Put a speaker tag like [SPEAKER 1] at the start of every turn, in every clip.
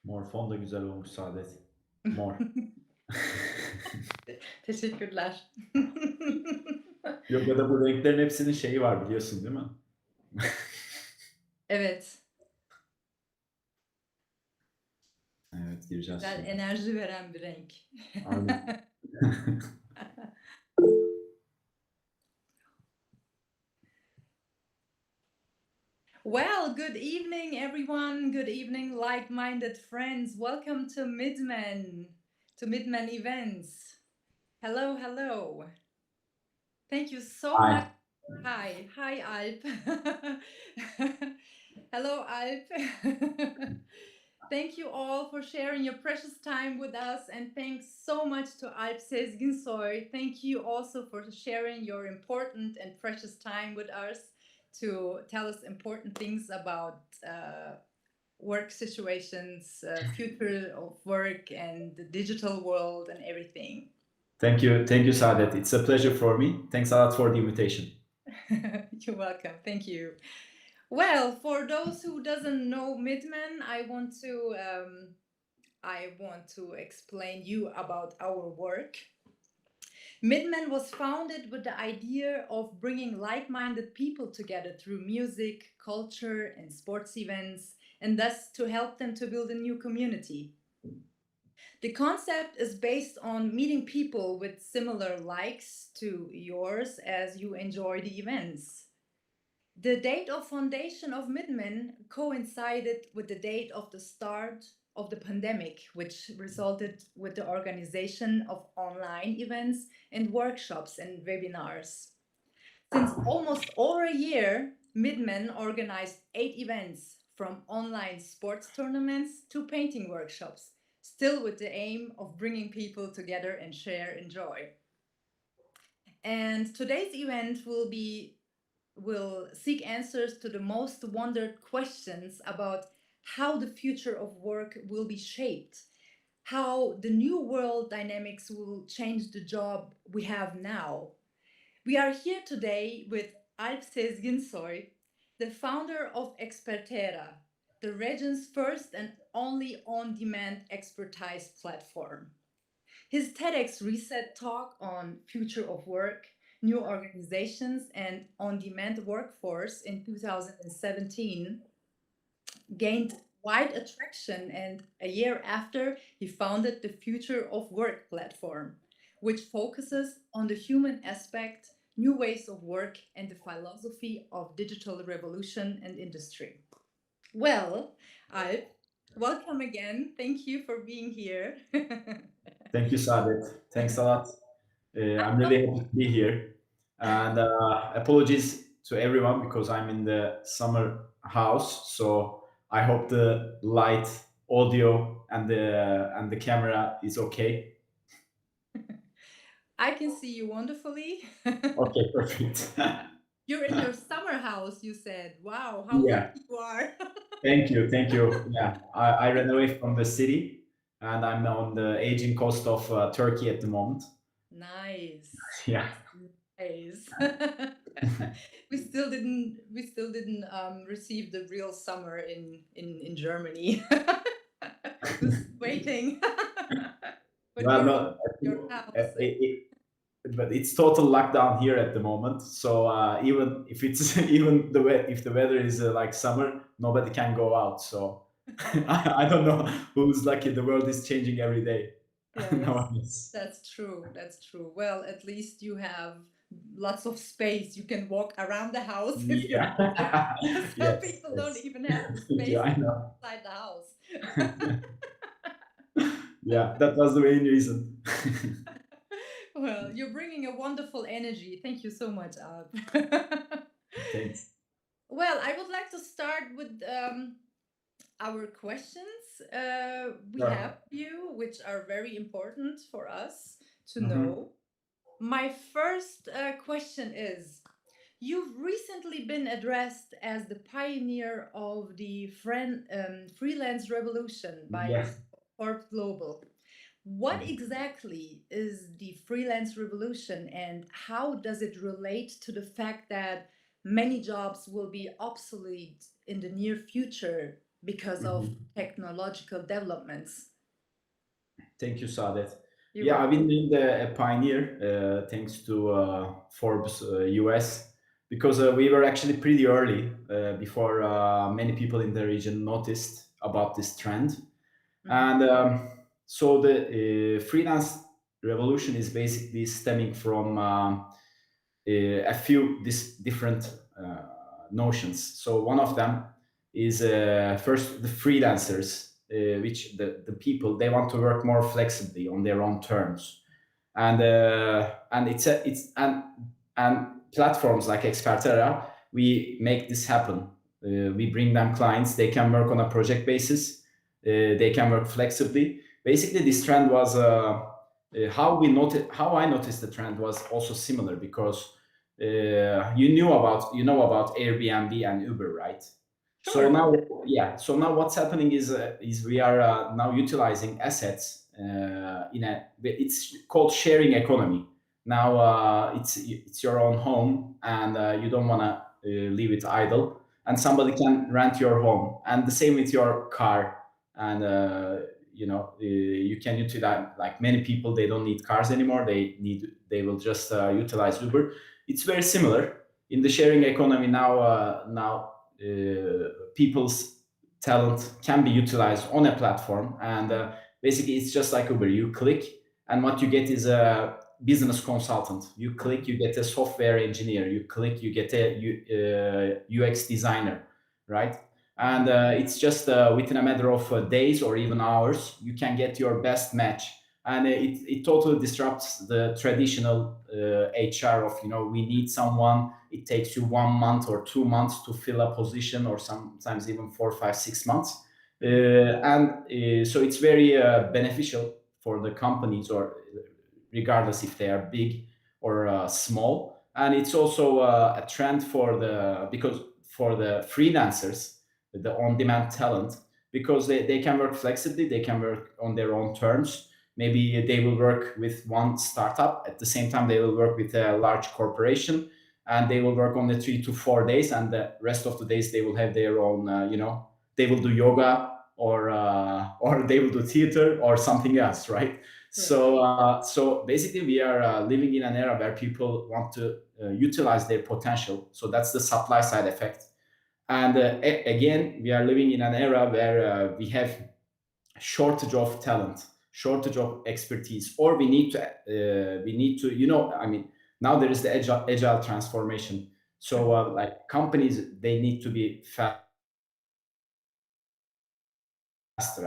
[SPEAKER 1] Mor fon da güzel olmuş Saadet. Mor.
[SPEAKER 2] Teşekkürler.
[SPEAKER 1] Yogada bu renklerin hepsinin şeyi var biliyorsun değil mi?
[SPEAKER 2] Evet,
[SPEAKER 1] Evet, gireceğiz
[SPEAKER 2] güzel
[SPEAKER 1] şimdi.
[SPEAKER 2] enerji veren bir renk.
[SPEAKER 1] Aynen.
[SPEAKER 2] Well, good evening, everyone. Good evening, like-minded friends. Welcome to Midmen Events. Hello, hello. Thank you so much.
[SPEAKER 1] Hi.
[SPEAKER 2] Hi, Alp. Hello, Alp. Thank you all for sharing your precious time with us, and thanks so much to Alp Sezginsoy. Thank you also for sharing your important and precious time with us to tell us important things about work situations, future of work, and the digital world, and everything.
[SPEAKER 1] Thank you, Saadet. It's a pleasure for me. Thanks a lot for the invitation.
[SPEAKER 2] You're welcome. Thank you. Well, for those who doesn't know Midman, I want to explain you about our work. Midman was founded with the idea of bringing like-minded people together through music, culture, and sports events, and thus to help them to build a new community. The concept is based on meeting people with similar likes to yours as you enjoy the events. The date of foundation of Midmen coincided with the date of the start of the pandemic, which resulted with the organization of online events and workshops and webinars. Since almost over a year, Midmen organized 8 events from online sports tournaments to painting workshops, still with the aim of bringing people together and share and joy. And today's event will seek answers to the most wondered questions about how the future of work will be shaped, how the new world dynamics will change the job we have now. We are here today with Alp Sezginsoy, the founder of Expertera, the region's first and only on-demand expertise platform. His TEDx Reset talk on future of work, new organizations, and on-demand workforce in 2017 gained wide attraction, and a year after, he founded the Future of Work platform, which focuses on the human aspect, new ways of work, and the philosophy of digital revolution and industry. Well, Alp, welcome again. Thank you for being here.
[SPEAKER 1] Thank you, Saadet. Thanks a lot. I'm really happy to be here. And apologies to everyone because I'm in the summer house. So I hope the light, audio, and the camera is okay.
[SPEAKER 2] I can see you wonderfully.
[SPEAKER 1] Okay, perfect.
[SPEAKER 2] You're in your summer house, you said. Wow, how
[SPEAKER 1] Yeah.
[SPEAKER 2] lucky you are.
[SPEAKER 1] Thank you. Thank you. Yeah. I ran away from the city and I'm on the aging coast of Turkey at the moment.
[SPEAKER 2] Nice.
[SPEAKER 1] Yeah.
[SPEAKER 2] Nice. We still didn't receive the real summer in Germany. We're still waiting. But
[SPEAKER 1] Well,
[SPEAKER 2] you're
[SPEAKER 1] no,
[SPEAKER 2] in your house.
[SPEAKER 1] but it's total lockdown here at the moment. So even if it's even if the weather is like summer, nobody can go out. So I don't know who's lucky. The world is changing every day
[SPEAKER 2] Yes,
[SPEAKER 1] nowadays.
[SPEAKER 2] that's true. That's true. Well, at least you have lots of space. You can walk around the house if you
[SPEAKER 1] Yeah.
[SPEAKER 2] want to. Some
[SPEAKER 1] Yes.
[SPEAKER 2] people don't
[SPEAKER 1] Yes.
[SPEAKER 2] even have the
[SPEAKER 1] Thank you.
[SPEAKER 2] space
[SPEAKER 1] I know.
[SPEAKER 2] inside the house.
[SPEAKER 1] Yeah, that was the main reason.
[SPEAKER 2] Well, you're bringing a wonderful energy. Thank you so much, Alp.
[SPEAKER 1] Thanks.
[SPEAKER 2] Well, I would like to start with our questions we have
[SPEAKER 1] Sure.
[SPEAKER 2] for you, which are very important for us to
[SPEAKER 1] Hmm.
[SPEAKER 2] know. My first question is, you've recently been addressed as the pioneer of the freelance revolution by
[SPEAKER 1] Yeah.
[SPEAKER 2] Forbes Global. What exactly is the freelance revolution, and how does it relate to the fact that many jobs will be obsolete in the near future? because of
[SPEAKER 1] Mhm.
[SPEAKER 2] technological developments.
[SPEAKER 1] Thank you, Saadet.
[SPEAKER 2] You're
[SPEAKER 1] Yeah, I've been
[SPEAKER 2] welcome.
[SPEAKER 1] being a pioneer thanks to Forbes US because we were actually pretty early before many people in the region noticed about this trend.
[SPEAKER 2] Mhm.
[SPEAKER 1] And so the freelance revolution is basically stemming from a few different notions. So one of them is first the freelancers, which the people they want to work more flexibly on their own terms, and and platforms like Expertera, we make this happen. We bring them clients. They can work on a project basis. They can work flexibly. Basically, this trend was how I noticed the trend was also similar because you know about Airbnb and Uber, right? So
[SPEAKER 2] Sure.
[SPEAKER 1] now, yeah. So now, what's happening is we are now utilizing assets in a. It's called sharing economy. Now it's your own home, and you don't want to leave it idle, and somebody can rent your home, and the same with your car, and you can utilize like many people. They don't need cars anymore. They will just utilize Uber. It's very similar in the sharing economy now. People's talent can be utilized on a platform, and basically it's just like Uber. You click, and what you get is a business consultant. You click, you get a software engineer. You click, you get a UX designer, right? And it's just within a matter of days or even hours, you can get your best match. And it totally disrupts the traditional HR of, we need someone. It takes you 1 month or 2 months to fill a position, or sometimes even 4, 5, 6 months. And so it's very beneficial for the companies, or regardless if they are big or small. And it's also a trend because for the freelancers, the on-demand talent, because they can work flexibly, they can work on their own terms. Maybe they will work with one startup at the same time they will work with a large corporation, and they will work on the 3 to 4 days, and the rest of the days they will have their own. They will do yoga, or they will do theater or something else, right?
[SPEAKER 2] Right.
[SPEAKER 1] So basically, we are living in an era where people want to utilize their potential. So that's the supply side effect. And again, we are living in an era where we have shortage of talent, shortage of expertise, or we need to, I mean, now there is the agile transformation. So
[SPEAKER 2] Mhm.
[SPEAKER 1] like companies, they need to be faster,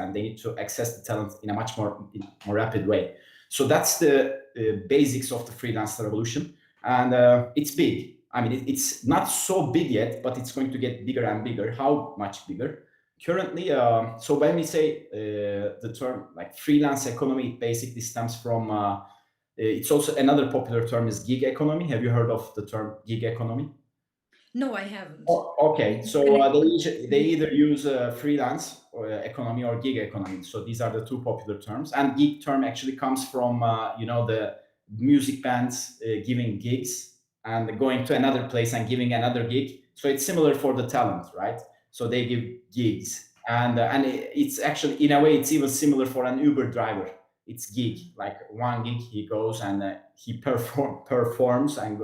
[SPEAKER 1] and they need to access the talent in a much more rapid way. So that's the basics of the freelance revolution, and it's big. I mean, it's not so big yet, but it's going to get bigger and bigger. How much bigger? Currently, so when we say the term like freelance economy, it basically stems from. It's also another popular term is gig economy. Have you heard of the term gig economy?
[SPEAKER 2] No, I haven't.
[SPEAKER 1] Oh, okay, so
[SPEAKER 2] Can you
[SPEAKER 1] they
[SPEAKER 2] explain?
[SPEAKER 1] either use freelance or, economy, or gig economy. So these are the two popular terms. And gig term actually comes from the music bands giving gigs and going to another place and giving another gig. So it's similar for the talent, right? So they give gigs, and it's actually in a way it's even similar for an Uber driver. It's gig,
[SPEAKER 2] Mhm.
[SPEAKER 1] like one gig he goes and he performs, and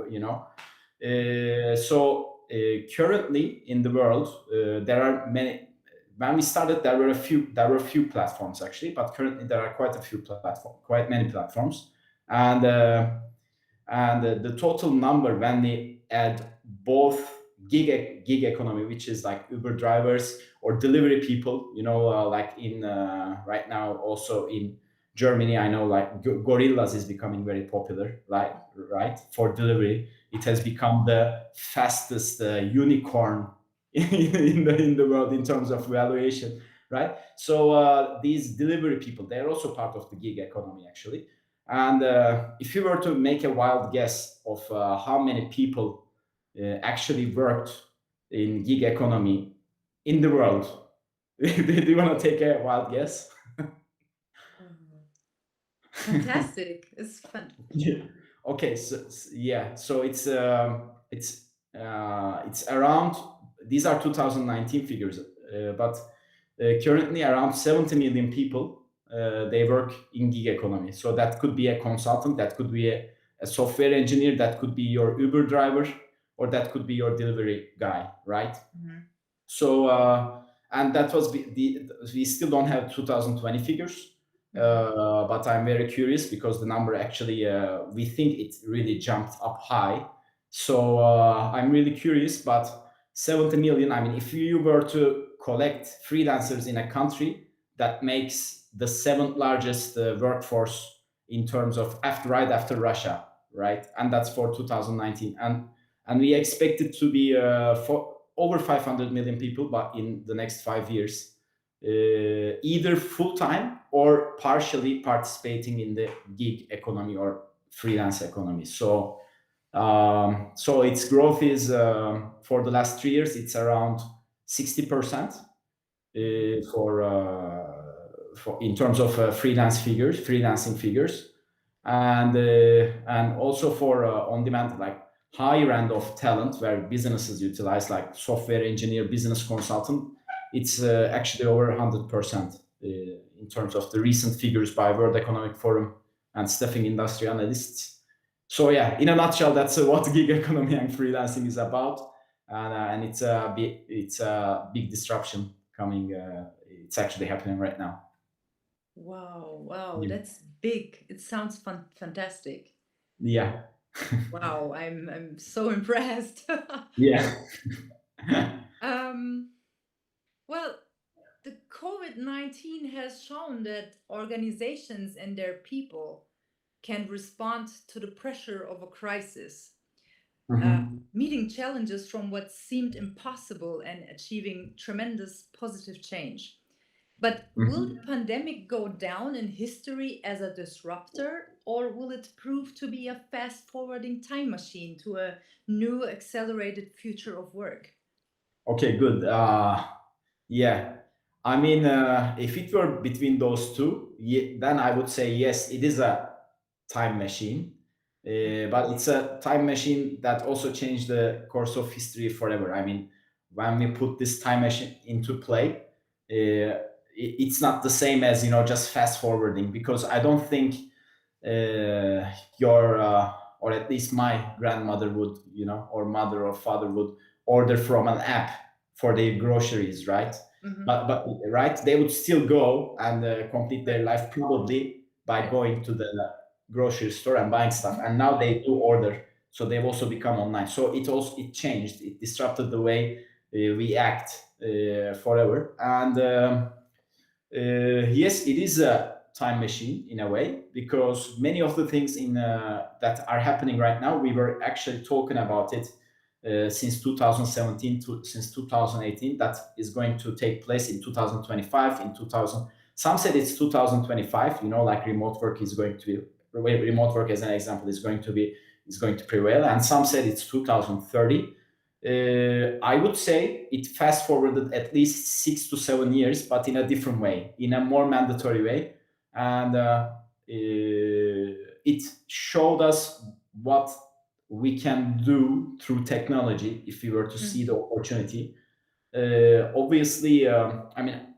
[SPEAKER 1] currently in the world, there are many. When we started, there were a few. There were a few platforms actually, but currently there are quite many platforms, and the total number when they add both gig economy, which is like Uber drivers or delivery people, like in right now also in Germany, I know like Gorillas is becoming very popular, like right for delivery. It has become the fastest unicorn in the world in terms of valuation, right? So these delivery people, they're also part of the gig economy actually. And if you were to make a wild guess of how many people actually worked in gig economy in the world, do you want to take a wild guess?
[SPEAKER 2] Mhm. Fantastic. It's fun.
[SPEAKER 1] Yeah. Okay. Yeah. So it's around. These are 2019 figures, but Currently around 70 million people, they work in gig economy. So that could be a consultant, that could be a software engineer, that could be your Uber driver, or that could be your delivery guy, right?
[SPEAKER 2] Mhm.
[SPEAKER 1] So and that was we still don't have 2020 figures,
[SPEAKER 2] Mhm.
[SPEAKER 1] but I'm very curious because the number actually we think it really jumped up high. So I'm really curious, but 70 million. I mean, if you were to collect freelancers in a country that makes the seventh largest workforce in terms of after right after Russia, right, and that's for 2019, and we expect it to be for over 500 million people, but in the next 5 years, either full time or partially participating in the gig economy or freelance economy. So its growth is for the last 3 years, it's around 60%
[SPEAKER 2] Mhm.
[SPEAKER 1] for in terms of freelancing figures, and also for on demand, like higher end of talent where businesses utilize like software engineer, business consultant. It's actually over 100% in terms of the recent figures by World Economic Forum and staffing industry analysts. So yeah, in a nutshell, that's what gig economy and freelancing is about, and it's a big disruption coming. It's actually happening right now.
[SPEAKER 2] Wow, wow,
[SPEAKER 1] Yeah.
[SPEAKER 2] that's big. It sounds fantastic.
[SPEAKER 1] Yeah.
[SPEAKER 2] Wow, I'm so impressed.
[SPEAKER 1] Yeah.
[SPEAKER 2] um, well, the COVID-19 has shown that organizations and their people can respond to the pressure of a crisis,
[SPEAKER 1] Mhm.
[SPEAKER 2] meeting challenges from what seemed impossible and achieving tremendous positive change. But will the
[SPEAKER 1] Mhm.
[SPEAKER 2] pandemic go down in history as a disruptor, or will it prove to be a fast forwarding time machine to a new accelerated future of work?
[SPEAKER 1] Okay, good. Yeah. I mean, if it were between those two, then I would say yes, it is a time machine. But it's a time machine that also changed the course of history forever. I mean, when we put this time machine into play, it's not the same as just fast forwarding, because I don't think your or at least my grandmother would, or mother or father would order from an app for their groceries, right?
[SPEAKER 2] Mm-hmm.
[SPEAKER 1] But right, they would still go and complete their
[SPEAKER 2] Right,
[SPEAKER 1] life probably by
[SPEAKER 2] right.
[SPEAKER 1] going to the grocery store and buying stuff, and now they do order, so they've also become online. So it changed, it disrupted the way we act forever. And yes, it is a time machine in a way, because many of the things in that are happening right now, we were actually talking about it since 2017 to since 2018. That is going to take place in 2025, in 2000. Some said it's 2025. Like remote work is going to be remote work, as an example, is going to prevail, and some said it's 2030. I would say it fast forwarded at least 6 to 7 years, but in a different way, in a more mandatory way. And it showed us what we can do through technology if we were to see
[SPEAKER 2] Mm.
[SPEAKER 1] the opportunity. Obviously, I mean,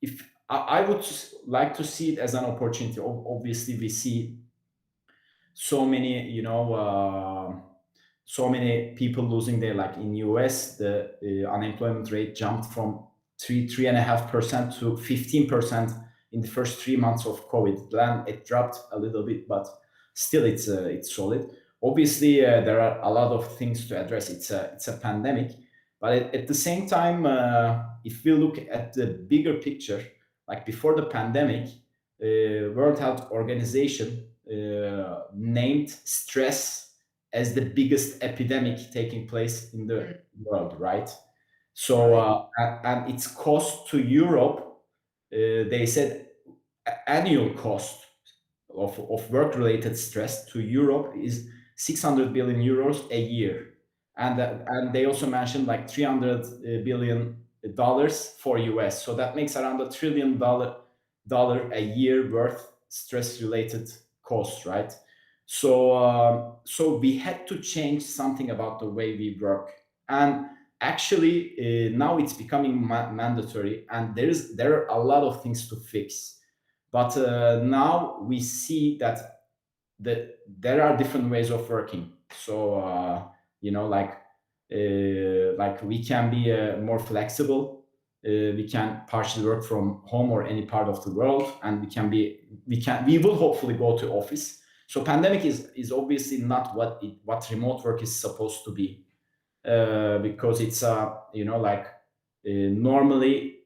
[SPEAKER 1] if I would like to see it as an opportunity. Obviously, we see so many, so many people losing their, like in US, the unemployment rate jumped from 3.5% to 15% in the first 3 months of COVID. Then it dropped a little bit, but still it's solid. Obviously, there are a lot of things to address. It's a pandemic, but at the same time, if we look at the bigger picture, like before the pandemic, World Health Organization named stress as the biggest epidemic taking place in
[SPEAKER 2] Mm.
[SPEAKER 1] the world, right? So,
[SPEAKER 2] Right.
[SPEAKER 1] and its cost to Europe, they said annual cost of work-related stress to Europe is 600 billion euros a year, and they also mentioned like 300 billion dollars for US. So that makes around $1 trillion a year worth stress-related costs, right? So we had to change something about the way we work, and actually now it's becoming mandatory, and there are a lot of things to fix. But now we see that there are different ways of working. So you know, like we can be more flexible. We can partially work from home or any part of the world, and we will hopefully go to office. So pandemic is obviously not what remote work is supposed to be, because it's you know, like normally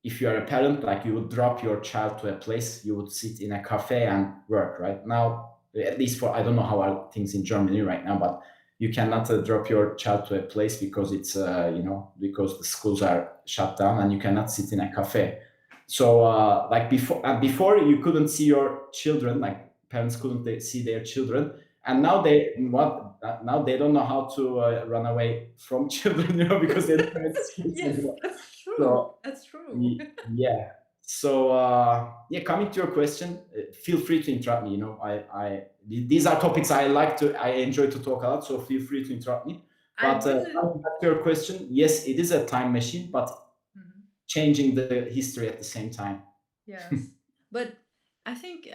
[SPEAKER 1] if you are a parent, like you would drop your child to a place, you would sit in a cafe and work. Right now, at least for, I don't know how are things in Germany right now, but you cannot drop your child to a place because it's you know, because the schools are shut down, and you cannot sit in a cafe. So like before you couldn't see your children, like parents couldn't see their children, and now now they don't know how to run away from children, you know, because they don't have excuse
[SPEAKER 2] Yes,
[SPEAKER 1] anymore.
[SPEAKER 2] that's true.
[SPEAKER 1] So
[SPEAKER 2] That's true.
[SPEAKER 1] yeah. So yeah, coming to your question, feel free to interrupt me. You know, these are topics I enjoy to talk about. So feel free to interrupt me.
[SPEAKER 2] I
[SPEAKER 1] But
[SPEAKER 2] really.
[SPEAKER 1] coming back to your question, yes, it is a time machine, but
[SPEAKER 2] Mhm.
[SPEAKER 1] changing the history at the same time.
[SPEAKER 2] Yes, but I think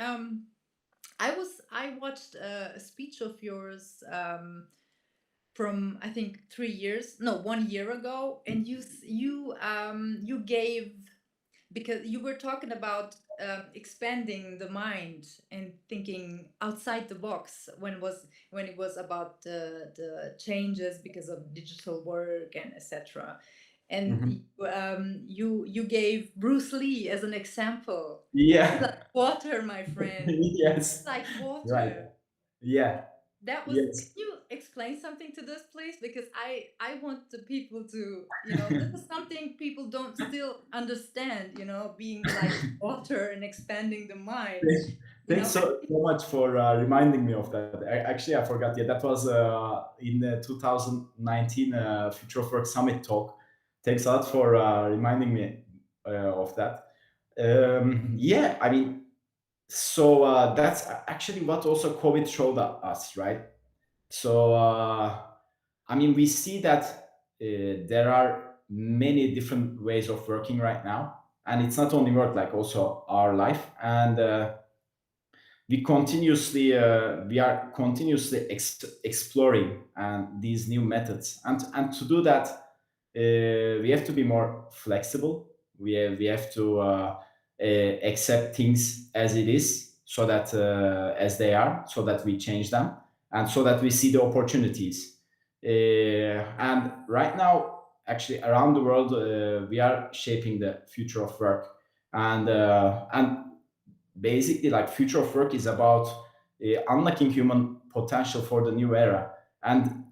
[SPEAKER 2] I watched a speech of yours from I think 3 years, no, 1 year ago, and you gave, because you were talking about expanding the mind and thinking outside the box when it was about the changes because of digital work and etc. And
[SPEAKER 1] Mhm.
[SPEAKER 2] you gave Bruce Lee as an example. It's
[SPEAKER 1] Yeah.
[SPEAKER 2] like water, my friend.
[SPEAKER 1] Yes.
[SPEAKER 2] Like
[SPEAKER 1] Right.
[SPEAKER 2] water.
[SPEAKER 1] Yeah.
[SPEAKER 2] That was. Can
[SPEAKER 1] Yes.
[SPEAKER 2] you explain something to this, please? Because I want the people to, this is something people don't still understand. Being like water and expanding the mind. You
[SPEAKER 1] Thanks
[SPEAKER 2] know. I,
[SPEAKER 1] so much for reminding me of that. Actually, I forgot. Yeah, that was in the 2019 Future of Work Summit talk. Thanks a lot for reminding me of that. Yeah, I mean, so that's actually what also COVID showed us, right? So, I mean, we see that there are many different ways of working right now, and it's not only work, like also our life. And we are continuously exploring these new methods, and to do that we have to be more flexible. We have to accept things as it is, so that as they are, so that we change them, and so that we see the opportunities. And right now, actually around the world, we are shaping the future of work. And basically, like, future of work is about unlocking human potential for the new era. And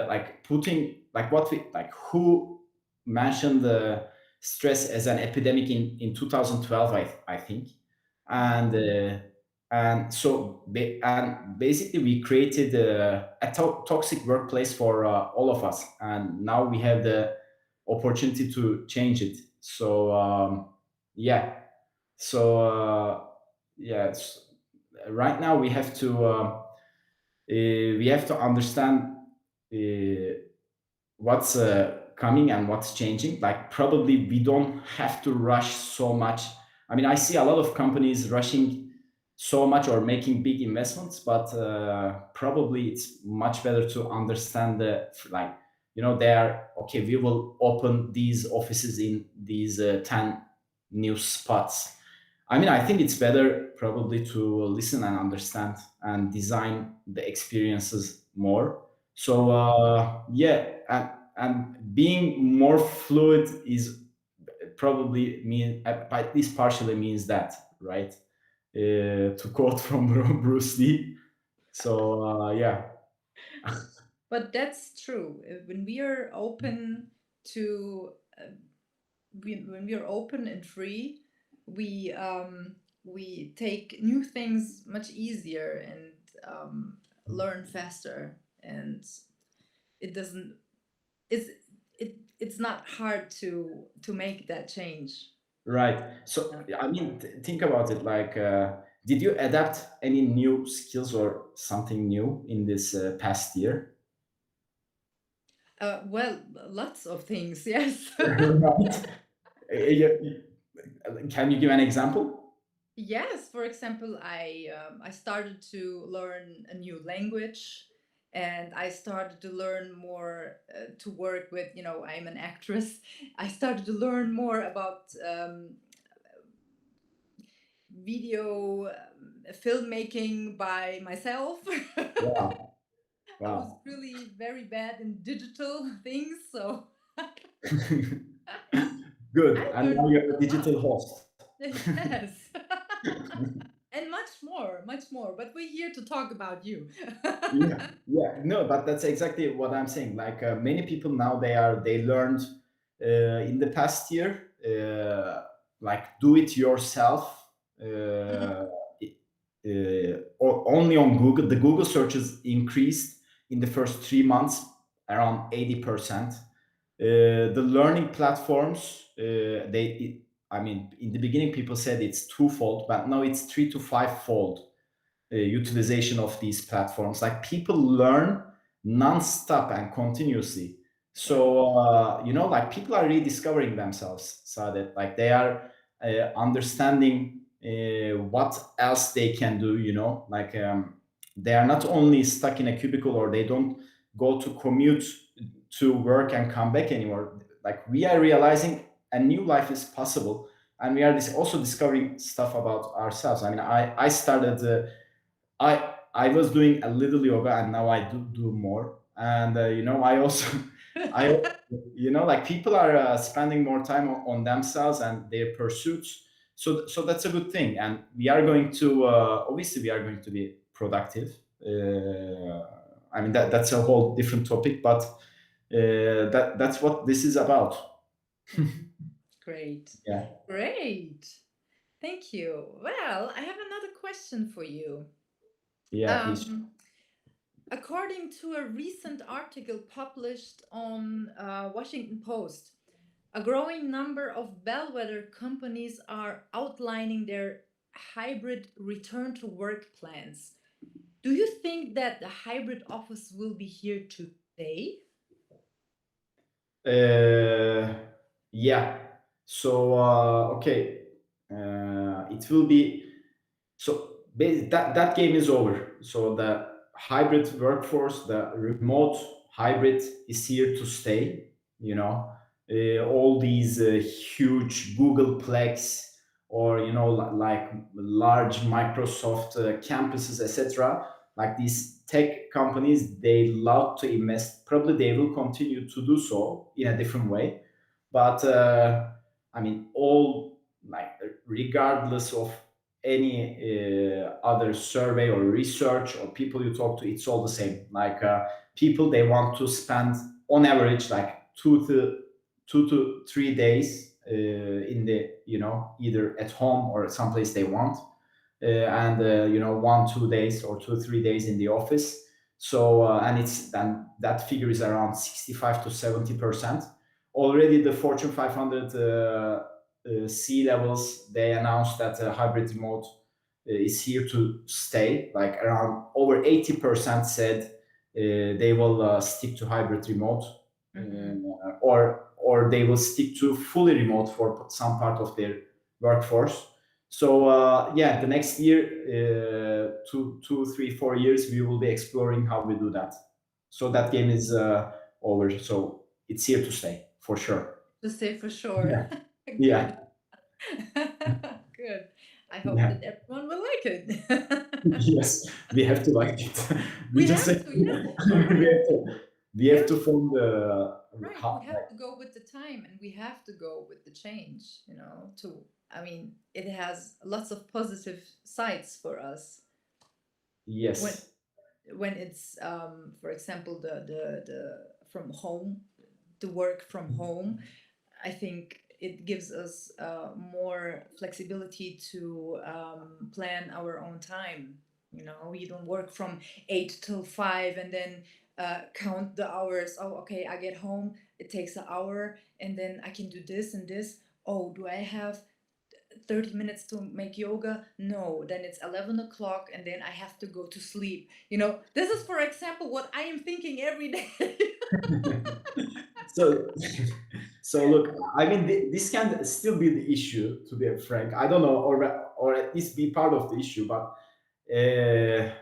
[SPEAKER 1] like putting, like, what we like who mentioned the stress as an epidemic in 2012, I think. And basically we created a toxic workplace for all of us, and now we have the opportunity to change it. So yeah. So yeah, right now we have to understand uh, what's coming and what's changing. Like, probably we don't have to rush so much. I mean, I see a lot of companies rushing so much or making big investments, but probably it's much better to understand the, like, they are okay. We will open these offices in these 10 new spots. I mean, I think it's better probably to listen and understand and design the experiences more. So yeah, and being more fluid is probably at least partially means that, right? To quote from Bruce Lee. So yeah.
[SPEAKER 2] but that's true. When we are open to, when we are open and free, we we take new things much easier and learn faster, and it doesn't it's it's not hard to make that change.
[SPEAKER 1] Right. So,
[SPEAKER 2] Yeah.
[SPEAKER 1] I mean, think about it. Like, did you adapt any new skills or something new in this past year?
[SPEAKER 2] Well, lots of things, yes.
[SPEAKER 1] Right? Can you give an example?
[SPEAKER 2] Yes, for example, I started to learn a new language, and I started to learn more to work with. I'm an actress. I started to learn more about video filmmaking by myself.
[SPEAKER 1] Wow,
[SPEAKER 2] I was
[SPEAKER 1] wow.
[SPEAKER 2] really very bad in digital things, so
[SPEAKER 1] Good.
[SPEAKER 2] I
[SPEAKER 1] And
[SPEAKER 2] learned
[SPEAKER 1] now you're a
[SPEAKER 2] a lot.
[SPEAKER 1] digital host.
[SPEAKER 2] Yes. And much more. But we're here to talk about you.
[SPEAKER 1] Yeah, yeah, no, but that's exactly what I'm saying. Like many people now, they learned in the past year, like do it yourself, or only on Google. The Google searches increased in the first 3 months around 80%. The learning platforms, I mean, in the beginning, people said it's twofold, but now it's 3 to 5 fold utilization of these platforms. Like people learn non-stop and continuously.
[SPEAKER 2] Yeah.
[SPEAKER 1] So like people are rediscovering themselves. So that like they are understanding what else they can do. Like they are not only stuck in a cubicle, or they don't go to commute to work and come back anymore. Like we are realizing a new life is possible, and we are also discovering stuff about ourselves. I mean, I started. I was doing a little yoga, and now I do more. And I also I like people are spending more time on themselves and their pursuits. So that's a good thing, and we are going to obviously we are going to be productive. I mean that's a whole different topic, but that's what this is about.
[SPEAKER 2] Mhm. Great.
[SPEAKER 1] Yeah,
[SPEAKER 2] Great. Thank you. Well, I have another question for you.
[SPEAKER 1] yeah, please.
[SPEAKER 2] Um, According to a recent article published on Washington Post, a growing number of bellwether companies are outlining their hybrid return to work plans. Do you think that the hybrid office will be here to stay?
[SPEAKER 1] Uh, yeah. So okay, it will be so that game is over. So the hybrid workforce, the remote hybrid is here to stay. All these huge Googleplex, or like large Microsoft campuses, etc. Like these tech companies, they love to invest. Probably they will continue to do so in a different way, but I mean, all like regardless of any other survey or research or people you talk to, it's all the same. Like people, they want to spend on average like 2 to 3 days in the either at home or someplace they want, and 1 2 days or 2 3 days in the office. So and it's then that figure is around 65 to 70%. Already the Fortune 500 C levels, they announced that hybrid remote is here to stay. Like around over 80% said they will stick to hybrid remote,
[SPEAKER 2] Mhm.
[SPEAKER 1] or they will stick to fully remote for some part of their workforce. So yeah, the next year, 2 3 4 years, we will be exploring how we do that. So that game is over. So it's here to stay for sure.
[SPEAKER 2] To say for sure.
[SPEAKER 1] Yeah,
[SPEAKER 2] Good.
[SPEAKER 1] yeah,
[SPEAKER 2] Good. I hope
[SPEAKER 1] yeah.
[SPEAKER 2] that everyone will like it.
[SPEAKER 1] Yes, we have to like it. We
[SPEAKER 2] We
[SPEAKER 1] just
[SPEAKER 2] have
[SPEAKER 1] say
[SPEAKER 2] to, yes. No,
[SPEAKER 1] we have to we
[SPEAKER 2] we
[SPEAKER 1] have
[SPEAKER 2] have
[SPEAKER 1] to
[SPEAKER 2] to,
[SPEAKER 1] form the
[SPEAKER 2] right. We
[SPEAKER 1] how,
[SPEAKER 2] have to go with the time and we have to go with the change, to, I mean, it has lots of positive sides for us when
[SPEAKER 1] yes.
[SPEAKER 2] it's for example the from home, the work from home. I think it gives us more flexibility to plan our own time. You don't work from 8 till 5 and then count the hours. Oh, okay, I get home, it takes an hour, and then I can do this and this. Oh, do I have 30 minutes to make yoga. No, then it's 11 o'clock and then I have to go to sleep. This is, for example, what I am thinking every day.
[SPEAKER 1] So, so look, I mean, this can still be the issue, to be frank. I don't know, or at least be part of the issue. But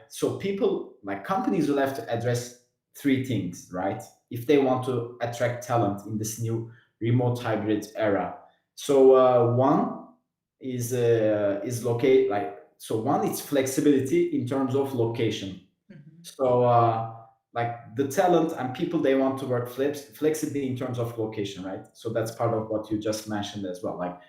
[SPEAKER 1] so people like companies will have to address three things, right? If they want to attract talent in this new remote hybrid era. So one is locate like so one is flexibility in terms of location.
[SPEAKER 2] Mhm.
[SPEAKER 1] So, like the talent and people they want to work flexibly in terms of location, right? So that's part of what you just mentioned as well. Like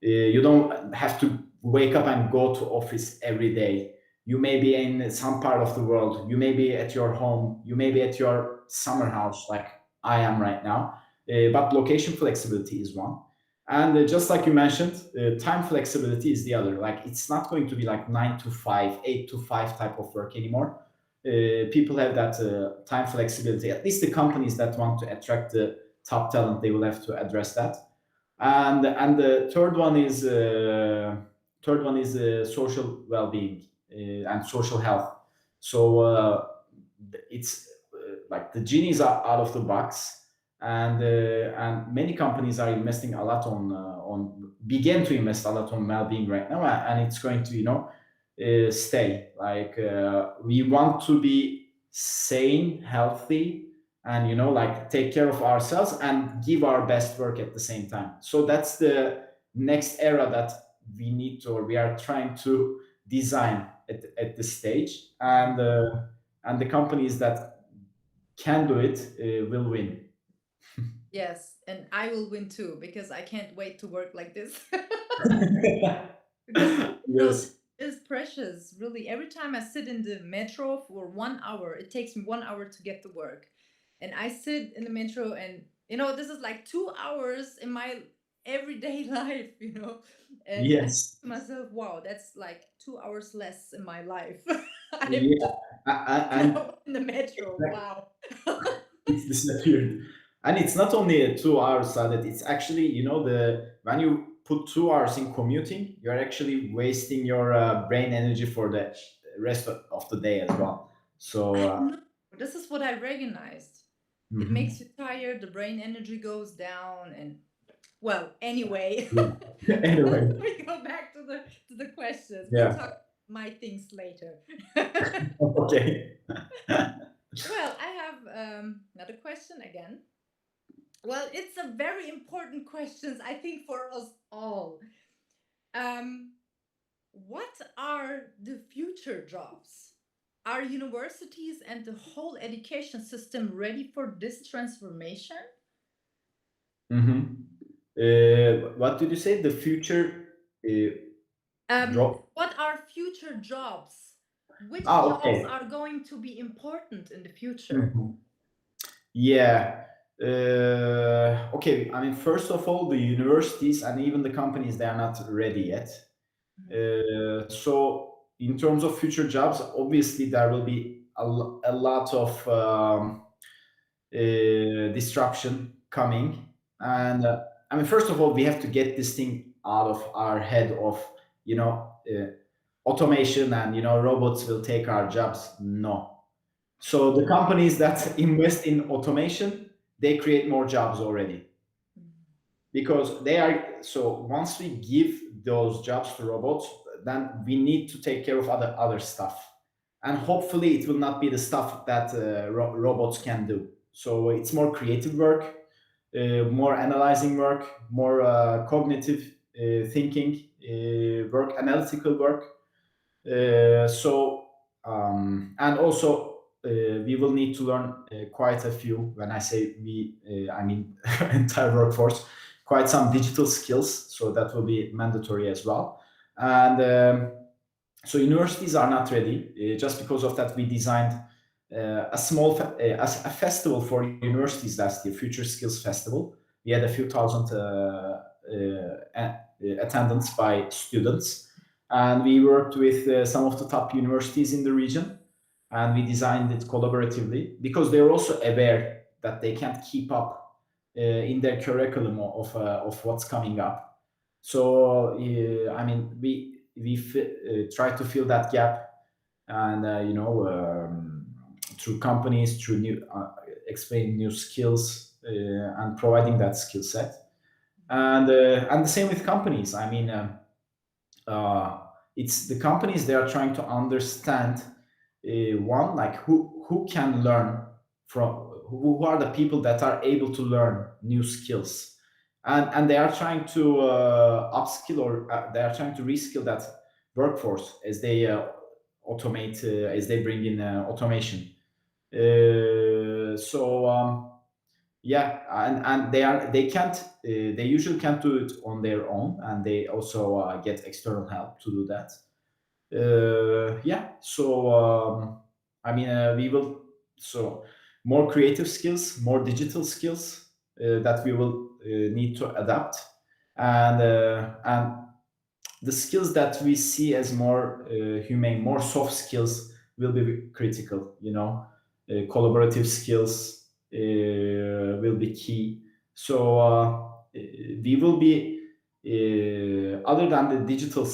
[SPEAKER 1] you don't have to wake up and go to office every day. You may be in some part of the world. You may be at your home. You may be at your summer house, like I am right now. But location flexibility is one. And just like you mentioned, time flexibility is the other. Like it's not going to be like 9 to 5, 8 to 5 type of work anymore. People have that time flexibility. At least the companies that want to attract the top talent, they will have to address that. And the third one is social well-being and social health. So it's like the genies are out of the box, and many companies are investing a lot on begin to invest a lot on well-being right now, and it's going to stay. Like we want to be sane, healthy, and like take care of ourselves and give our best work at the same time. So that's the next era that we need to, or we are trying to design at this stage, and the companies that can do it will win.
[SPEAKER 2] Yes, and I will win too because I can't wait to work like this. Because time
[SPEAKER 1] Yes.
[SPEAKER 2] is precious, really. Every time I sit in the metro for 1 hour, it takes me 1 hour to get to work. And I sit in the metro, and this is like 2 hours in my everyday life. And I think
[SPEAKER 1] Yes.
[SPEAKER 2] to myself, wow, that's like 2 hours less in my life. I'm
[SPEAKER 1] Yeah.
[SPEAKER 2] just
[SPEAKER 1] And
[SPEAKER 2] in the metro. Wow.
[SPEAKER 1] it's disappeared. And it's not only 2 hours that it's actually, the when you put 2 hours in commuting, you're actually wasting your brain energy for the rest of the day as well. So,
[SPEAKER 2] I know. This is what I recognized. It makes
[SPEAKER 1] mhm.
[SPEAKER 2] you tired, the brain energy goes down, and well, anyway,
[SPEAKER 1] Yeah. Anyway,
[SPEAKER 2] we go back to the questions. We'll
[SPEAKER 1] yeah.
[SPEAKER 2] talk my things later.
[SPEAKER 1] Okay.
[SPEAKER 2] Well, I have another question again. Well, it's a very important question, I think, for us all. Um, what are the future jobs? Are universities and the whole education system ready for this transformation?
[SPEAKER 1] Hmm. What did you say? The future uh, job?
[SPEAKER 2] What are future jobs? Which
[SPEAKER 1] Ah,
[SPEAKER 2] jobs
[SPEAKER 1] okay.
[SPEAKER 2] are going to be important in the future?
[SPEAKER 1] Mhm. Yeah. Okay. I mean, first of all, the universities and even the companies, they are not ready yet. So, in terms of future jobs, obviously there will be a lot of disruption coming. And I mean, first of all, we have to get this thing out of our head of automation and robots will take our jobs. No. So the companies that invest in automation, they create more jobs already because they are. So once we give those jobs to robots, then we need to take care of other stuff, and hopefully it will not be the stuff that robots can do. So it's more creative work, more analyzing work, more cognitive thinking work, analytical work. And also we will need to learn quite a few. When I say we, I mean entire workforce, quite some digital skills. So that will be mandatory as well. And so universities are not ready. Just because of that, we designed a festival for universities last year, Future Skills Festival. We had a few thousand attendance by students, and we worked with some of the top universities in the region, and we designed it collaboratively because they're also aware that they can't keep up in their curriculum of what's coming up. So I mean, try to fill that gap, and through companies, through new explaining new skills, and providing that skill set, and the same with companies. I mean. Uh, it's the companies, they are trying to understand, one, like who can learn from, who are the people that are able to learn new skills, and they are trying to upskill, or they are trying to reskill that workforce as they automate, as they bring in automation. Yeah, and they can't, they usually can't do it on their own, and they also get external help to do that. Yeah, so I mean, we will, so more creative skills, more digital skills, that we will need to adapt, and the skills that we see as more humane, more soft skills will be critical. Collaborative skills will be key. So we will be, other than the digital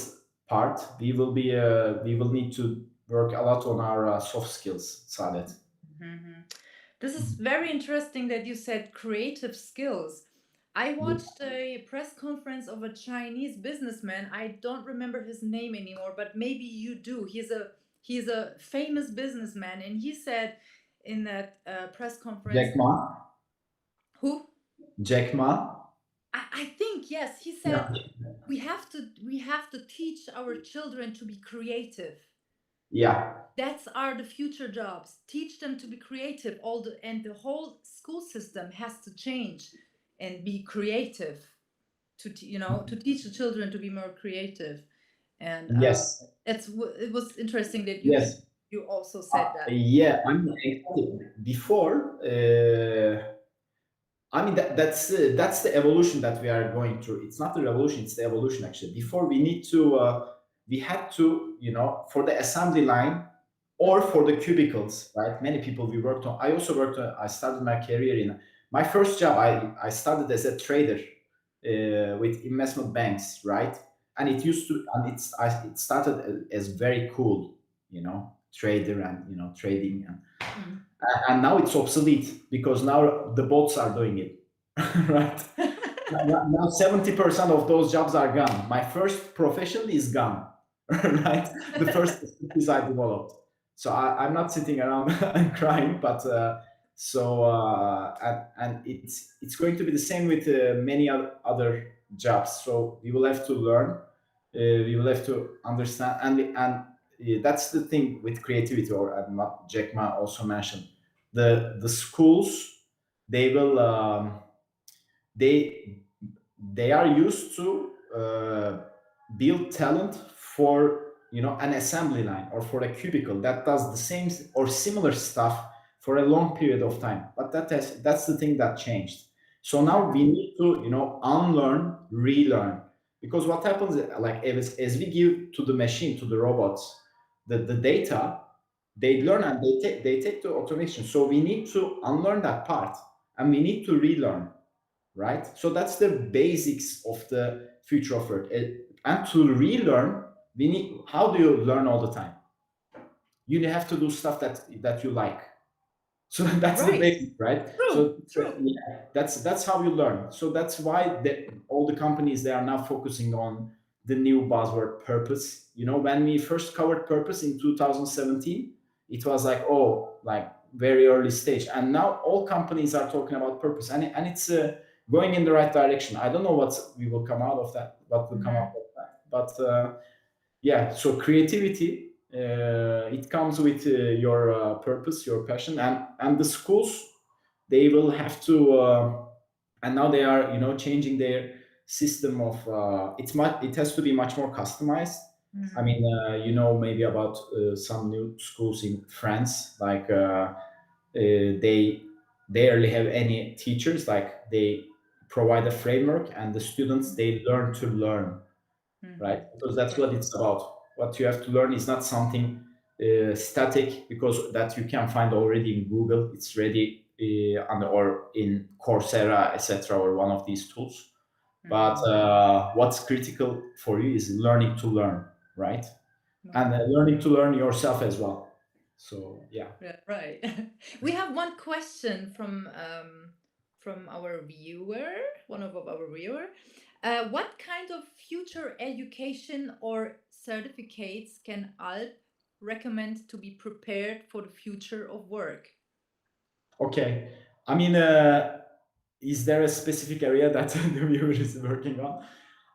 [SPEAKER 1] part, we will need to work a lot on our soft skills, Saadet.
[SPEAKER 2] Mhm. This is very interesting that you said creative skills. I watched a press conference of a Chinese businessman. I don't remember his name anymore, but maybe you do. He's a famous businessman, and he said in that press conference,
[SPEAKER 1] Jack Ma.
[SPEAKER 2] who?
[SPEAKER 1] Jack Ma.
[SPEAKER 2] I think yes. He
[SPEAKER 1] Yeah.
[SPEAKER 2] said we have to teach our children to be creative.
[SPEAKER 1] Yeah.
[SPEAKER 2] That's are the future jobs. Teach them to be creative. And the whole school system has to change and be creative to teach the children to be more creative. And
[SPEAKER 1] Yes.
[SPEAKER 2] it was interesting that
[SPEAKER 1] Yes.
[SPEAKER 2] you also said that.
[SPEAKER 1] Yeah. I mean, exactly. Before. I mean, that's the evolution that we are going through. It's not the revolution; it's the evolution, actually. Before, we had to, for the assembly line or for the cubicles, right? Many people we worked on. I also worked on. I started my career in my first job. I started as a trader with investment banks, right? And it started as very cool, trader, and trading, and now it's obsolete because now the bots are doing it. Right. Now 70% of those jobs are gone. My first profession is gone. Right. The first skills I developed. So I'm not sitting around and crying, but and it's going to be the same with many other jobs. So we will have to learn, we will have to understand, and that's the thing with creativity, or what Jack Ma also mentioned. The schools, they will they they are used to build talent for an assembly line or for a cubicle that does the same or similar stuff for a long period of time, but that's the thing that changed. So now we need to unlearn, relearn, because what happens, like, as we give to the machine, to the robots, the data, they learn, and they take the automation. So we need to unlearn that part, and we need to relearn, right? So that's the basics of the future of work. And to relearn, we need. How do you learn all the time? You have to do stuff that you like. So that's the
[SPEAKER 2] Right.
[SPEAKER 1] basic, right?
[SPEAKER 2] True.
[SPEAKER 1] So
[SPEAKER 2] True.
[SPEAKER 1] yeah, that's how you learn. So that's why all the companies, they are now focusing on the new buzzword, purpose. When we first covered purpose in 2017, it was like, oh, like very early stage, and now all companies are talking about purpose, and it's going in the right direction. I don't know what will come out of that, but yeah. So creativity, it comes with your purpose, your passion, and the schools, they will have to and now they are changing their system of it has to be much more customized. I mean, maybe about some new schools in France, like they barely have any teachers, like they provide a framework, and the students, they learn to learn, right? Because that's what it's about. What you have to learn is not something static, because that you can find already in Google. It's ready or in Coursera, etc., or one of these tools. But
[SPEAKER 2] Mm.
[SPEAKER 1] what's critical for you is learning to learn, right? And
[SPEAKER 2] Right.
[SPEAKER 1] learning to learn yourself as well. So yeah.
[SPEAKER 2] Yeah, right. We have one question from our viewer, one of our viewer. What kind of future education or certificates can Alp recommend to be prepared for the future of work?
[SPEAKER 1] Okay. I mean, is there a specific area that the viewer is working on?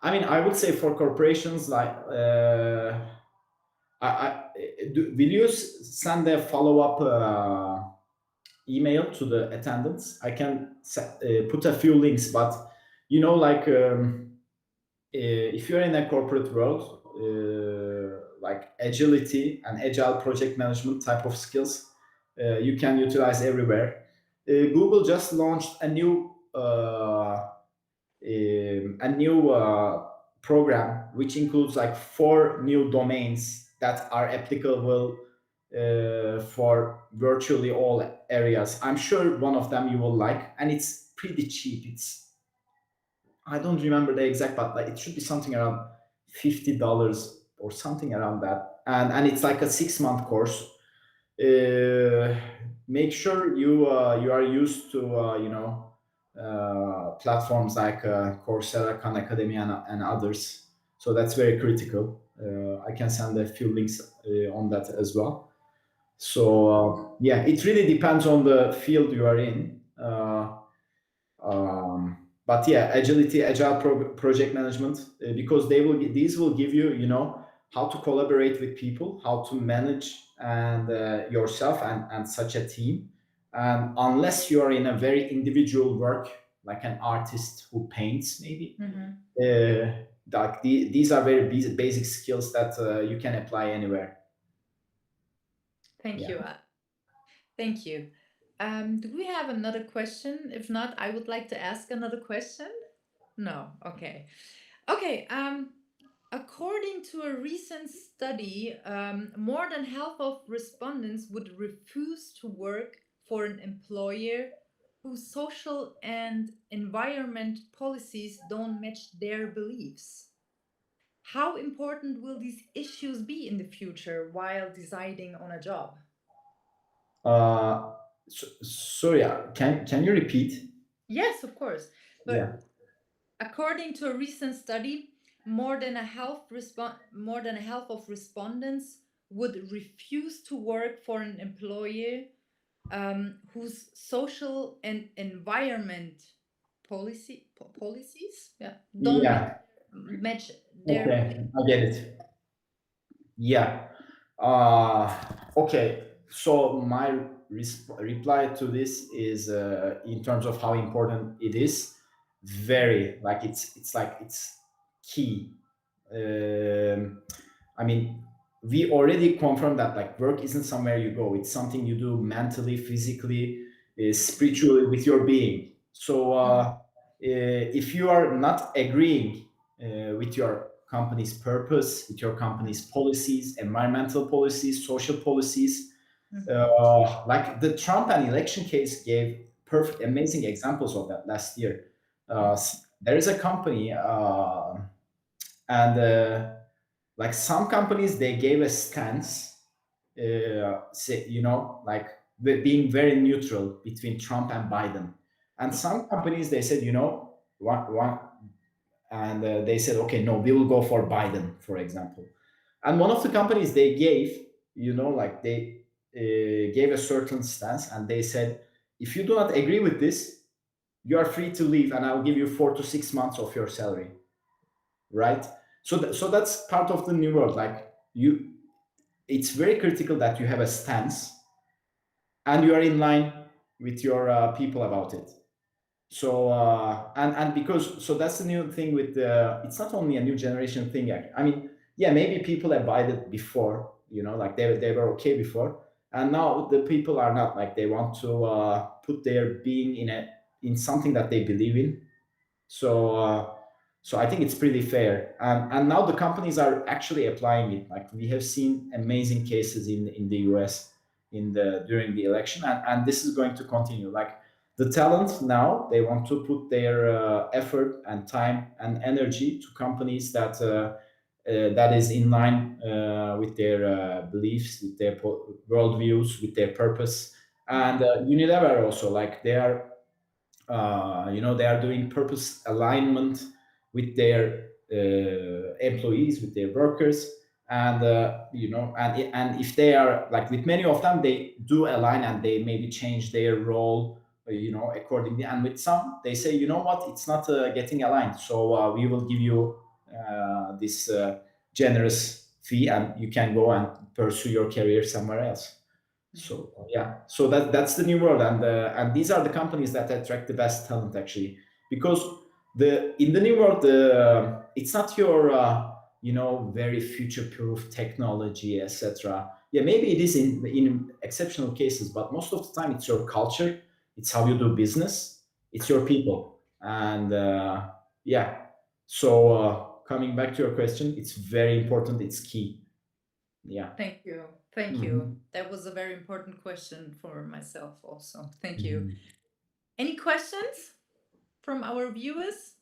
[SPEAKER 1] I mean, I would say for corporations, like, will you send a follow up email to the attendants? I can put a few links, but like, if you're in a corporate world, like agility and agile project management type of skills, you can utilize everywhere. Google just launched a new program which includes like four new domains that are applicable for virtually all areas. I'm sure one of them you will like, and it's pretty cheap. I don't remember the exact, but like it should be something around $50 or something around that, and it's like a 6 month course. uh, Make sure you are used to platforms like Coursera, Khan Academy, and others. So that's very critical. I can send a few links on that as well. So yeah, it really depends on the field you are in. But yeah, agility, agile project management, because these will give you, how to collaborate with people, how to manage and yourself and such a team. And unless you are in a very individual work, like an artist who paints, maybe,
[SPEAKER 2] Mhm.
[SPEAKER 1] like these are very basic skills that you can apply anywhere.
[SPEAKER 2] Thank
[SPEAKER 1] Yeah.
[SPEAKER 2] you. Thank you. Do we have another question? If not, I would like to ask another question. No. Okay. Okay. According to a recent study, more than half of respondents would refuse to work for an employer whose social and environment policies don't match their beliefs. How important will these issues be in the future while deciding on a job?
[SPEAKER 1] Sorry, can you repeat?
[SPEAKER 2] Yes, of course.
[SPEAKER 1] Yeah.
[SPEAKER 2] But according to a recent study, more than a half of respondents would refuse to work for an employer whose social and environment policies, yeah, don't
[SPEAKER 1] Yeah.
[SPEAKER 2] match their
[SPEAKER 1] Okay,
[SPEAKER 2] beliefs.
[SPEAKER 1] I get it. Yeah. Okay. So my reply to this is, in terms of how important it is, very, like, it's key. Um, I mean, we already confirmed that like work isn't somewhere you go; it's something you do mentally, physically, spiritually with your being. So if you are not agreeing with your company's purpose, with your company's policies, environmental policies, social policies,
[SPEAKER 2] Mhm.
[SPEAKER 1] like the Trump and election case gave perfect, amazing examples of that last year. There is a company, and like some companies, they gave a stance, like being very neutral between Trump and Biden. And some companies, they said, one, and they said, okay, no, we will go for Biden, for example. And one of the companies, they gave, like they gave a certain stance, and they said, if you do not agree with this, you are free to leave, and I'll give you 4 to 6 months of your salary, right? So that's part of the new world. Like, it's very critical that you have a stance and you are in line with your people about it. So and because so that's the new thing with the, it's not only a new generation thing. I mean, yeah, maybe people abided before, like they were okay before, and now the people are not, like they want to put their being in something that they believe in. So so I think it's pretty fair, and now the companies are actually applying it. Like, we have seen amazing cases in the US in the during the election, and this is going to continue. Like, the talent now, they want to put their effort and time and energy to companies that is in line with their beliefs, with their worldviews, with their purpose. And Unilever also, like they are they are doing purpose alignment with their employees, with their workers. And and if they are like, with many of them they do align and they maybe change their role accordingly. And with some they say, you know what, it's not getting aligned, so we will give you this generous fee and you can go and pursue your career somewhere else. So yeah, so that's the new world. And these are the companies that attract the best talent actually, because the in the new world, it's not your very future proof technology, etc. Yeah, maybe it is in exceptional cases, but most of the time it's your culture, it's how you do business, it's your people. And yeah, so coming back to your question, it's very important, it's key. Yeah.
[SPEAKER 2] Thank you. Thank you.
[SPEAKER 1] Mhm.
[SPEAKER 2] That was a very important question for myself also. Thank you.
[SPEAKER 1] Mhm.
[SPEAKER 2] Any questions from our viewers?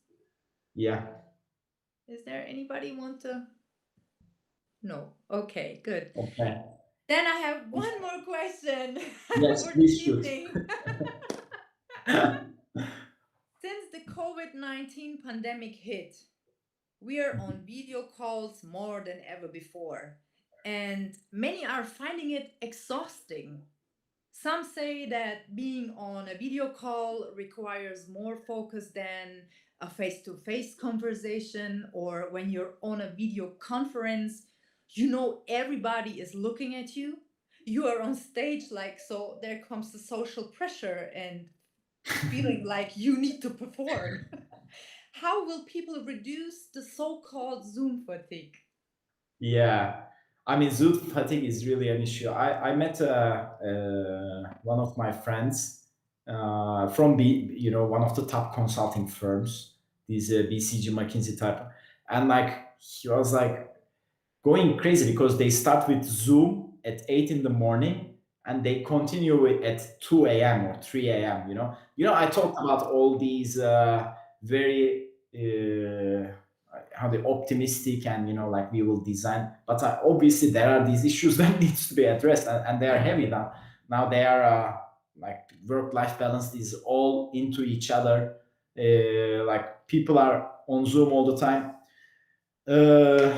[SPEAKER 1] Yeah.
[SPEAKER 2] Is there anybody want to? No. Okay, good.
[SPEAKER 1] Okay.
[SPEAKER 2] Then I have one more question
[SPEAKER 1] Yes,
[SPEAKER 2] for this
[SPEAKER 1] please shoot.
[SPEAKER 2] evening. Since the COVID-19 pandemic hit, we are on video calls more than ever before, and many are finding it exhausting. Some say that being on a video call requires more focus than a face to face conversation, or when you're on a video conference, everybody is looking at you. You are on stage, like, so there comes the social pressure and feeling like you need to perform. How will people reduce the so called Zoom fatigue?
[SPEAKER 1] Yeah, I mean, Zoom fatigue is really an issue. I met one of my friends from one of the top consulting firms, these BCG McKinsey type, and like he was like going crazy because they start with Zoom at 8 in the morning and they continue it at 2 a.m. or 3 a.m. I talked about all these very how they optimistic and like we will design, but obviously there are these issues that needs to be addressed, and they are heavy now. Now they are like work-life balance is all into each other. Like people are on Zoom all the time. uh,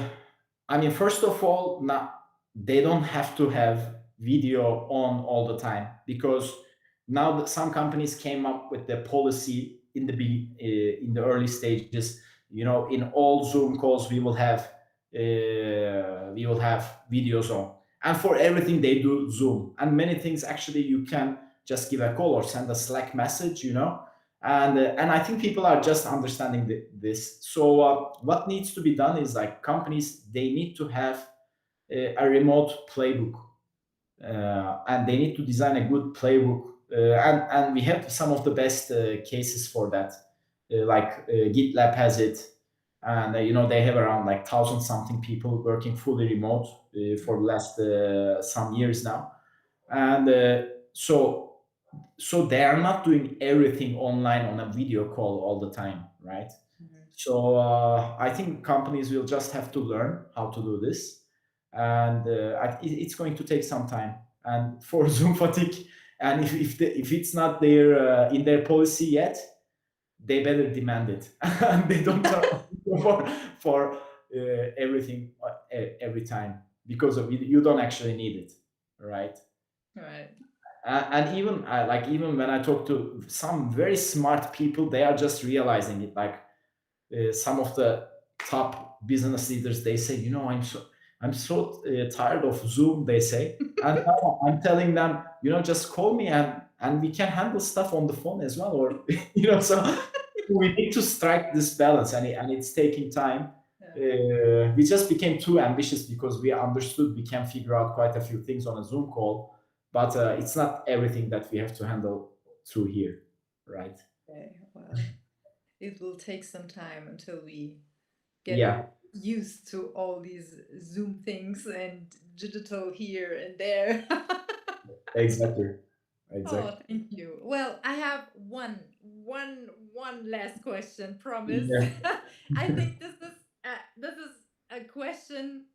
[SPEAKER 1] I mean, first of all, not, they don't have to have video on all the time, because now that some companies came up with the policy in the early stages. In all Zoom calls we will have videos on, and for everything they do Zoom, and many things actually you can just give a call or send a Slack message. And I think people are just understanding this. So what needs to be done is, like, companies, they need to have a remote playbook, and they need to design a good playbook. And we have some of the best cases for that. GitLab has it, and they have around like thousand something people working fully remote for the last some years now. And so they are not doing everything online on a video call all the time, right?
[SPEAKER 2] Mhm.
[SPEAKER 1] So I think companies will just have to learn how to do this, and it's going to take some time. And for Zoom fatigue, and if it's not in their policy yet, they better demand it. And they don't turn for everything every time, because of you don't actually need it, right?
[SPEAKER 2] Right.
[SPEAKER 1] And even even when I talk to some very smart people, they are just realizing it. Like some of the top business leaders, they say, I'm so tired of Zoom, they say. And now I'm telling them, just call me, and we can handle stuff on the phone as well, or so we need to strike this balance, and it's taking time.
[SPEAKER 2] Yeah.
[SPEAKER 1] We just became too ambitious because we understood we can figure out quite a few things on a Zoom call, but it's not everything that we have to handle through here, right?
[SPEAKER 2] Okay. Well, it will take some time until we get
[SPEAKER 1] Yeah,
[SPEAKER 2] used to all these Zoom things and digital here and there.
[SPEAKER 1] exactly.
[SPEAKER 2] Oh,
[SPEAKER 1] exactly.
[SPEAKER 2] thank you. Well, I have one last question, promise.
[SPEAKER 1] Yeah.
[SPEAKER 2] I think this is a question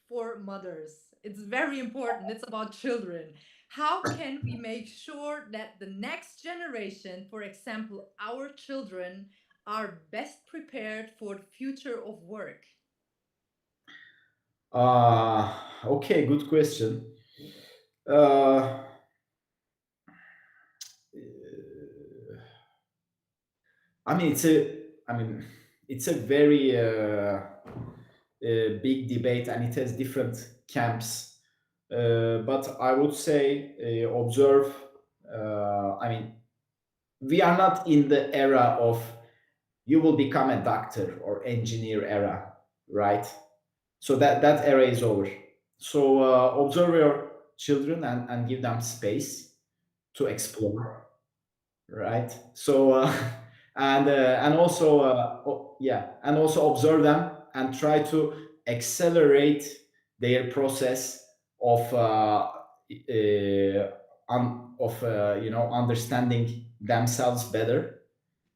[SPEAKER 2] for mothers. It's very important. It's about children. How can we make sure that the next generation, for example, our children, are best prepared for the future of work?
[SPEAKER 1] Okay, good question. Uh, I mean, it's a very big debate, and it has different camps. But I would say observe. I mean, we are not in the era of you will become a doctor or engineer era, right? So that era is over. So observe your children and give them space to explore, right? So and also yeah, and also observe them and try to accelerate their process of understanding themselves better,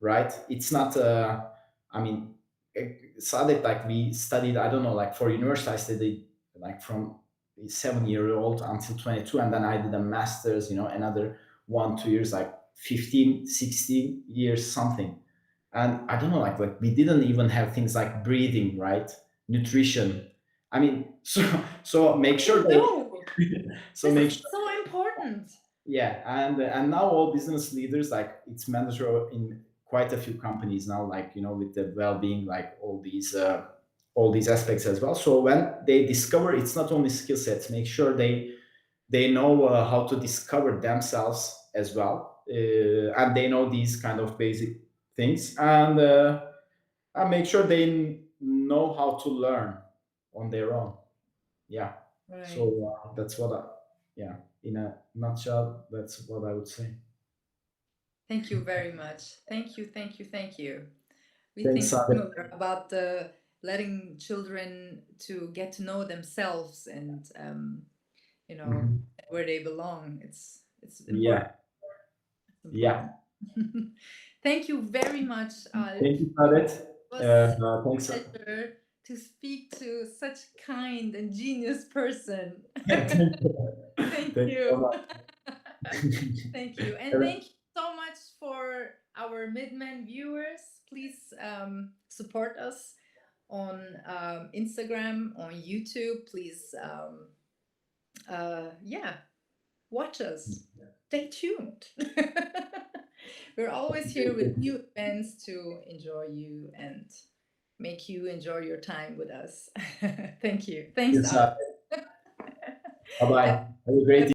[SPEAKER 1] right? It's not I mean Sadet, like we studied, I don't know, like for university I studied like from 7 year old until 22, and then I did a master's, another 1 2 years, like 15 16 years something. And I don't know, like we didn't even have things like breathing, right? Nutrition. I mean, so make sure
[SPEAKER 2] No,
[SPEAKER 1] they so
[SPEAKER 2] this
[SPEAKER 1] make
[SPEAKER 2] is
[SPEAKER 1] sure.
[SPEAKER 2] so important.
[SPEAKER 1] Yeah, and now all business leaders, like it's mandatory in quite a few companies now, like with the well-being, like all these aspects as well. So when they discover, it's not only skill sets, make sure they know how to discover themselves as well, and they know these kind of basic things, and make sure they know how to learn on their own. Yeah.
[SPEAKER 2] Right.
[SPEAKER 1] So that's what yeah, in a nutshell, that's what I would say.
[SPEAKER 2] Thank you very much. Thank you, thank you, thank you. We
[SPEAKER 1] Thanks,
[SPEAKER 2] think
[SPEAKER 1] Sadet.
[SPEAKER 2] similar about the letting children to get to know themselves and you know
[SPEAKER 1] Mhm.
[SPEAKER 2] where they belong. It's important.
[SPEAKER 1] Yeah,
[SPEAKER 2] It's
[SPEAKER 1] yeah.
[SPEAKER 2] important. Thank you very much, Alp.
[SPEAKER 1] Thank you,
[SPEAKER 2] It
[SPEAKER 1] Sadet.
[SPEAKER 2] was
[SPEAKER 1] Thanks.
[SPEAKER 2] a pleasure to speak to such kind and genius person.
[SPEAKER 1] Thank you.
[SPEAKER 2] Thank
[SPEAKER 1] Thank you so
[SPEAKER 2] you.
[SPEAKER 1] much.
[SPEAKER 2] Thank you. And thank you so much for our Midmen viewers. Please support us on Instagram, on YouTube. Please, yeah, watch us. Stay tuned. We're always here with new events to enjoy you and make you enjoy your time with us. Thank you. Thanks,
[SPEAKER 1] Yes,
[SPEAKER 2] Al.
[SPEAKER 1] Bye bye.
[SPEAKER 2] Have
[SPEAKER 1] Have a great